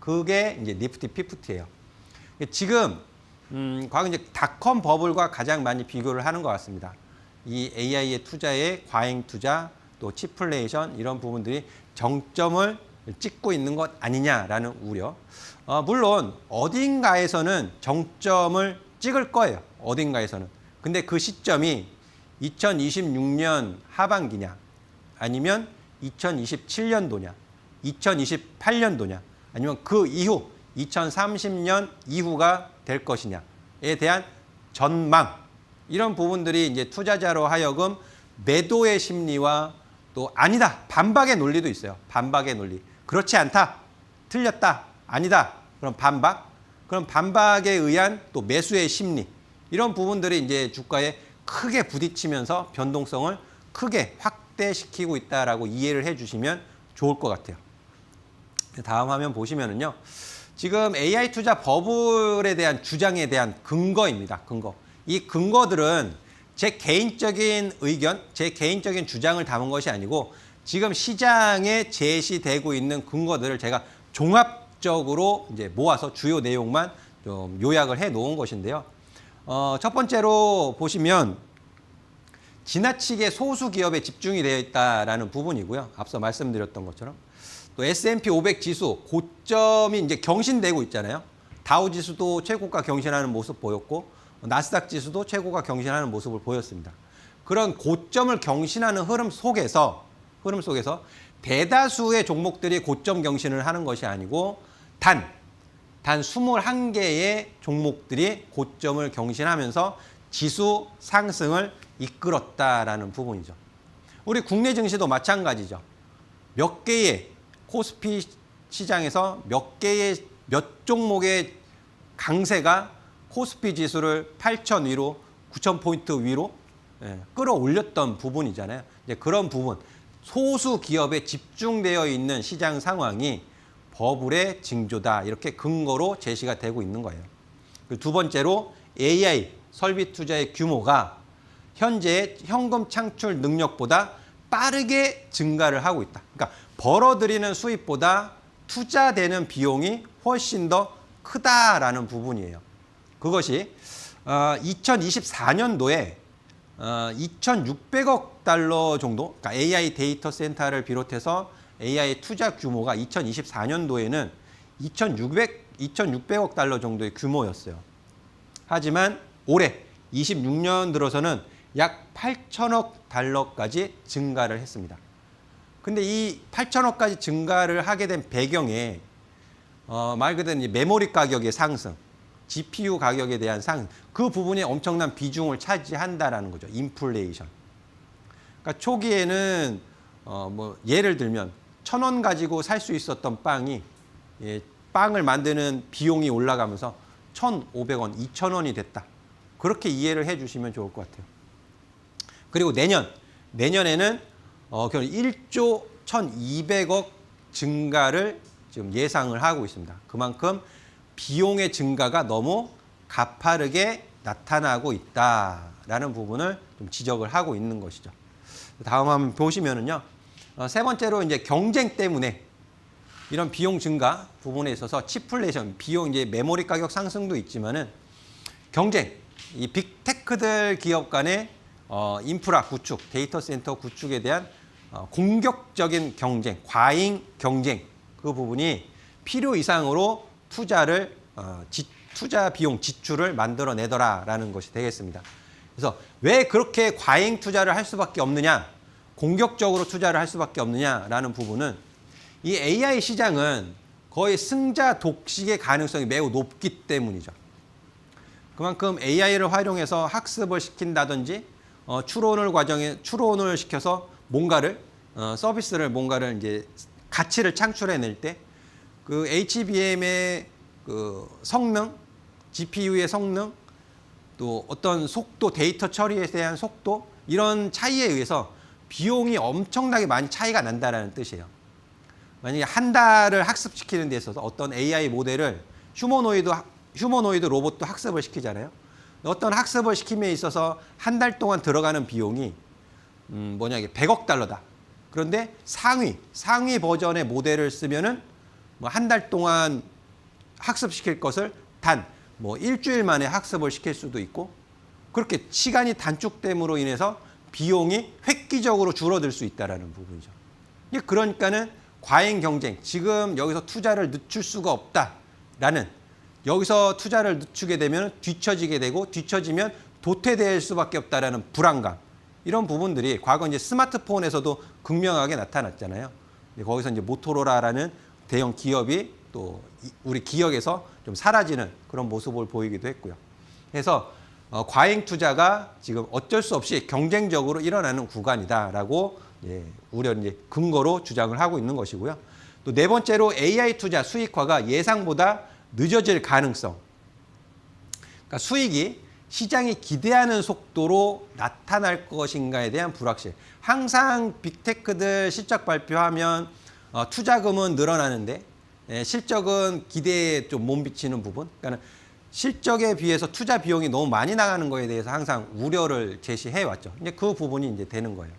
그게 이제 니프티 피프티예요. 지금 과거 이제 닷컴 버블과 가장 많이 비교를 하는 것 같습니다. 이 AI의 투자의 과잉 투자, 또 치플레이션 이런 부분들이 정점을 찍고 있는 것 아니냐라는 우려. 물론 어딘가에서는 정점을 찍을 거예요. 어딘가에서는. 근데 그 시점이 2026년 하반기냐, 아니면 2027년도냐, 2028년도냐, 아니면 그 이후 2030년 이후가 될 것이냐에 대한 전망, 이런 부분들이 이제 투자자로 하여금 매도의 심리와 또 아니다, 반박의 논리도 있어요. 반박의 논리. 그렇지 않다, 틀렸다, 아니다, 그럼 반박. 그럼 반박에 의한 또 매수의 심리, 이런 부분들이 이제 주가에 크게 부딪히면서 변동성을 크게 확대시키고 있다라고 이해를 해주시면 좋을 것 같아요. 다음 화면 보시면은요, 지금 AI 투자 버블에 대한 주장에 대한 근거입니다. 근거. 이 근거들은 제 개인적인 의견, 제 개인적인 주장을 담은 것이 아니고 지금 시장에 제시되고 있는 근거들을 제가 종합적으로 이제 모아서 주요 내용만 좀 요약을 해 놓은 것인데요. 첫 번째로 보시면 지나치게 소수 기업에 집중이 되어 있다라는 부분이고요. 앞서 말씀드렸던 것처럼 또 S&P 500 지수 고점이 이제 경신되고 있잖아요. 다우 지수도 최고가 경신하는 모습 보였고 나스닥 지수도 최고가 경신하는 모습을 보였습니다. 그런 고점을 경신하는 흐름 속에서 대다수의 종목들이 고점 경신을 하는 것이 아니고 단 21개의 종목들이 고점을 경신하면서 지수 상승을 이끌었다라는 부분이죠. 우리 국내 증시도 마찬가지죠. 몇 개의 코스피 시장에서 몇 종목의 강세가 코스피 지수를 8,000 위로, 9,000포인트 위로 끌어올렸던 부분이잖아요. 이제 그런 부분, 소수 기업에 집중되어 있는 시장 상황이 버블의 징조다, 이렇게 근거로 제시가 되고 있는 거예요. 두 번째로 AI 설비 투자의 규모가 현재의 현금 창출 능력보다 빠르게 증가를 하고 있다. 그러니까 벌어들이는 수입보다 투자되는 비용이 훨씬 더 크다라는 부분이에요. 그것이 2024년도에 2,600억 달러 정도, 그러니까 AI 데이터 센터를 비롯해서 AI 투자 규모가 2024년도에는 2,600억 달러 정도의 규모였어요. 하지만 올해 26년 들어서는 약 8천억 달러까지 증가를 했습니다. 근데 이 8천억까지 증가를 하게 된 배경에 말 그대로 메모리 가격의 상승, GPU 가격에 대한 상승, 그 부분이 엄청난 비중을 차지한다라는 거죠. 인플레이션. 그러니까 초기에는 예를 들면 1,000원 가지고 살 수 있었던 빵이 빵을 만드는 비용이 올라가면서 1,500원, 2,000원이 됐다. 그렇게 이해를 해주시면 좋을 것 같아요. 그리고 내년에는 1조 1,200억 증가를 지금 예상을 하고 있습니다. 그만큼 비용의 증가가 너무 가파르게 나타나고 있다라는 부분을 좀 지적을 하고 있는 것이죠. 다음 한번 보시면은요, 세 번째로 이제 경쟁 때문에 이런 비용 증가 부분에 있어서 치플레이션, 비용 이제 메모리 가격 상승도 있지만은 경쟁, 이 빅테크들 기업 간의 인프라 구축, 데이터 센터 구축에 대한 공격적인 경쟁, 과잉 경쟁, 그 부분이 필요 이상으로 투자 비용 지출을 만들어내더라라는 것이 되겠습니다. 그래서 왜 그렇게 과잉 투자를 할 수밖에 없느냐, 공격적으로 투자를 할 수밖에 없느냐라는 부분은 이 AI 시장은 거의 승자 독식의 가능성이 매우 높기 때문이죠. 그만큼 AI를 활용해서 학습을 시킨다든지 추론을 시켜서 뭔가를 서비스를 뭔가를 이제 가치를 창출해낼 때 그 HBM의 그 성능, GPU의 성능, 또 어떤 속도, 데이터 처리에 대한 속도, 이런 차이에 의해서 비용이 엄청나게 많이 차이가 난다라는 뜻이에요. 만약에 한 달을 학습시키는 데 있어서 어떤 AI 모델을 휴머노이드 로봇도 학습을 시키잖아요. 어떤 학습을 시킴에 있어서 한 달 동안 들어가는 비용이 이게 100억 달러다. 그런데 상위 버전의 모델을 쓰면은 한 달 동안 학습시킬 것을 단 뭐 일주일 만에 학습을 시킬 수도 있고 그렇게 시간이 단축됨으로 인해서 비용이 획기적으로 줄어들 수 있다는 부분이죠. 그러니까는 과잉 경쟁, 지금 여기서 투자를 늦출 수가 없다라는 여기서 투자를 늦추게 되면 뒤처지게 되고 뒤처지면 도태될 수밖에 없다라는 불안감 이런 부분들이 과거 이제 스마트폰에서도 극명하게 나타났잖아요. 거기서 이제 모토로라라는 대형 기업이 또 우리 기억에서 좀 사라지는 그런 모습을 보이기도 했고요. 그래서 과잉 투자가 지금 어쩔 수 없이 경쟁적으로 일어나는 구간이다라고 우려 이제 근거로 주장을 하고 있는 것이고요. 또 네 번째로 AI 투자 수익화가 예상보다 늦어질 가능성. 그러니까 수익이 시장이 기대하는 속도로 나타날 것인가에 대한 불확실. 항상 빅테크들 실적 발표하면 투자금은 늘어나는데 실적은 기대에 좀 못 미치는 부분. 그러니까 실적에 비해서 투자 비용이 너무 많이 나가는 거에 대해서 항상 우려를 제시해 왔죠. 이제 그 부분이 이제 되는 거예요.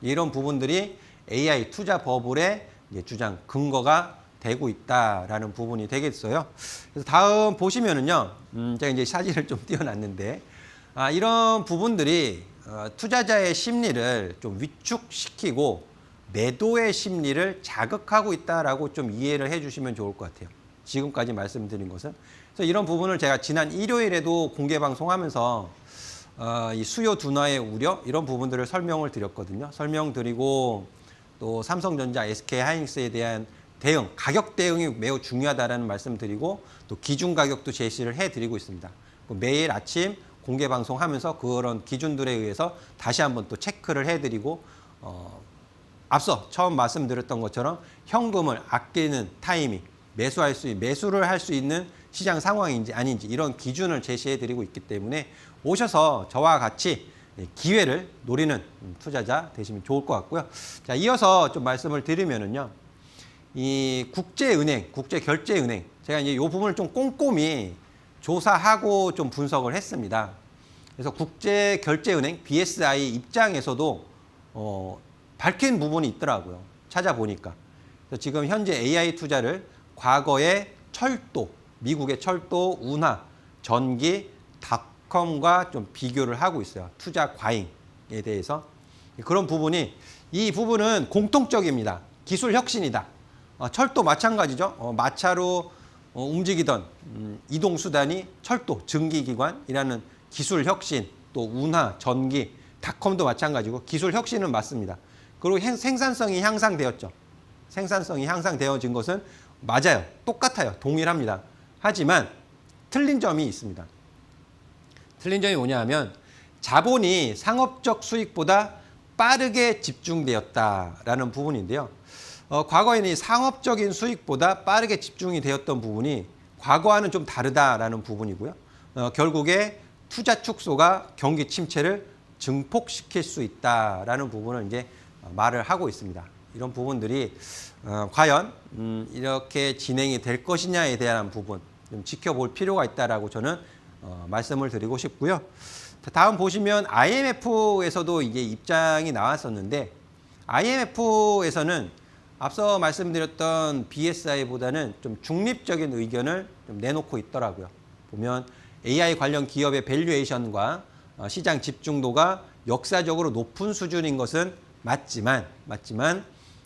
이런 부분들이 AI 투자 버블의 이제 주장 근거가 되고 있다라는 부분이 되겠어요. 그래서 다음 보시면은요, 제가 이제 사진을 좀 띄워놨는데, 이런 부분들이 투자자의 심리를 좀 위축시키고 매도의 심리를 자극하고 있다라고 좀 이해를 해주시면 좋을 것 같아요. 지금까지 말씀드린 것은. 그래서 이런 부분을 제가 지난 일요일에도 공개 방송하면서 이 수요 둔화의 우려 이런 부분들을 설명을 드렸거든요. 설명드리고 또 삼성전자, SK하이닉스에 대한 대응, 가격 대응이 매우 중요하다는 말씀드리고 또 기준 가격도 제시를 해드리고 있습니다. 매일 아침 공개 방송하면서 그런 기준들에 의해서 다시 한번 또 체크를 해드리고 앞서 처음 말씀드렸던 것처럼 현금을 아끼는 타이밍, 매수를 할 수 있는 시장 상황인지 아닌지 이런 기준을 제시해드리고 있기 때문에 오셔서 저와 같이 기회를 노리는 투자자 되시면 좋을 것 같고요. 자, 이어서 좀 말씀을 드리면은요, 이 국제은행, 국제결제은행, 제가 이제 이 부분을 좀 꼼꼼히 조사하고 좀 분석을 했습니다. 그래서 국제결제은행 BSI 입장에서도 밝힌 부분이 있더라고요. 찾아보니까. 그래서 지금 현재 AI 투자를 과거의 철도, 미국의 철도, 운하, 전기, 닷컴과 좀 비교를 하고 있어요. 투자 과잉에 대해서. 그런 부분이, 이 부분은 공통적입니다. 기술 혁신이다. 철도 마찬가지죠. 마차로 움직이던 이동수단이 철도, 증기기관이라는 기술 혁신, 또 운하, 전기, 닷컴도 마찬가지고 기술 혁신은 맞습니다. 그리고 생산성이 향상되었죠. 생산성이 향상되어진 것은 맞아요. 똑같아요. 동일합니다. 하지만 틀린 점이 있습니다. 틀린 점이 뭐냐 하면 자본이 상업적 수익보다 빠르게 집중되었다라는 부분인데요. 과거에는 이 상업적인 수익보다 빠르게 집중이 되었던 부분이 과거와는 좀 다르다라는 부분이고요. 결국에 투자 축소가 경기 침체를 증폭시킬 수 있다라는 부분을 이제 말을 하고 있습니다. 이런 부분들이 과연 이렇게 진행이 될 것이냐에 대한 부분 좀 지켜볼 필요가 있다라고 저는 말씀을 드리고 싶고요. 다음 보시면 IMF에서도 이게 입장이 나왔었는데 IMF에서는 앞서 말씀드렸던 BSI보다는 좀 중립적인 의견을 좀 내놓고 있더라고요. 보면 AI 관련 기업의 밸류에이션과 시장 집중도가 역사적으로 높은 수준인 것은 맞지만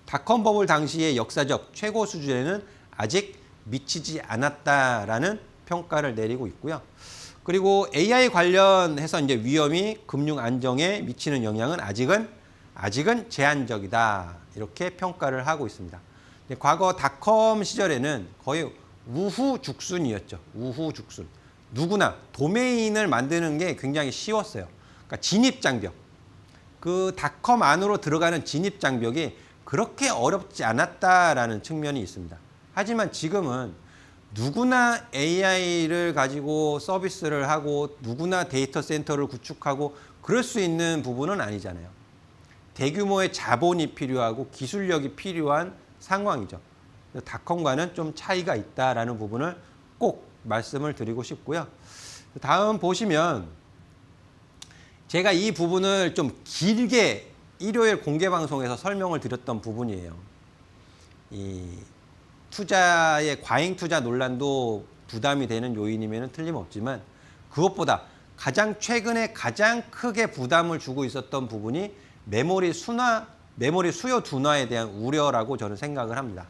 닷컴 버블 당시의 역사적 최고 수준에는 아직 미치지 않았다라는 평가를 내리고 있고요. 그리고 AI 관련해서 이제 위험이 금융 안정에 미치는 영향은 아직은 제한적이다. 이렇게 평가를 하고 있습니다. 과거 닷컴 시절에는 거의 우후죽순이었죠. 우후죽순. 누구나 도메인을 만드는 게 굉장히 쉬웠어요. 그러니까 진입장벽. 그 닷컴 안으로 들어가는 진입장벽이 그렇게 어렵지 않았다라는 측면이 있습니다. 하지만 지금은 누구나 AI를 가지고 서비스를 하고 누구나 데이터 센터를 구축하고 그럴 수 있는 부분은 아니잖아요. 대규모의 자본이 필요하고 기술력이 필요한 상황이죠. 닷컴과는 좀 차이가 있다라는 부분을 꼭 말씀을 드리고 싶고요. 다음 보시면 제가 이 부분을 좀 길게 일요일 공개 방송에서 설명을 드렸던 부분이에요. 이 투자의 과잉 투자 논란도 부담이 되는 요인이면 틀림없지만 그것보다 가장 최근에 가장 크게 부담을 주고 있었던 부분이 메모리 수요 둔화에 대한 우려라고 저는 생각을 합니다.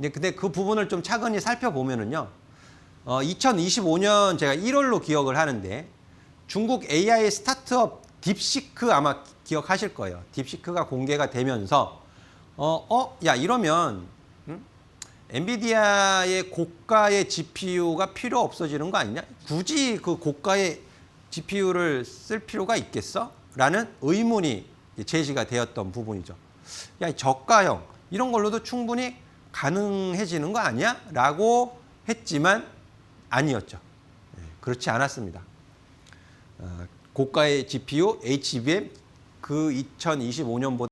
근데 그 부분을 좀 차근히 살펴보면은요. 2025년 제가 1월로 기억을 하는데 중국 AI 스타트업 딥시크 아마 기억하실 거예요. 딥시크가 공개가 되면서 야 이러면 엔비디아의 고가의 GPU가 필요 없어지는 거 아니냐? 굳이 그 고가의 GPU를 쓸 필요가 있겠어? 라는 의문이 제시가 되었던 부분이죠. 야, 저가형 이런 걸로도 충분히 가능해지는 거 아니야? 라고 했지만 아니었죠. 그렇지 않았습니다. 고가의 GPU, HBM 그 2025년보다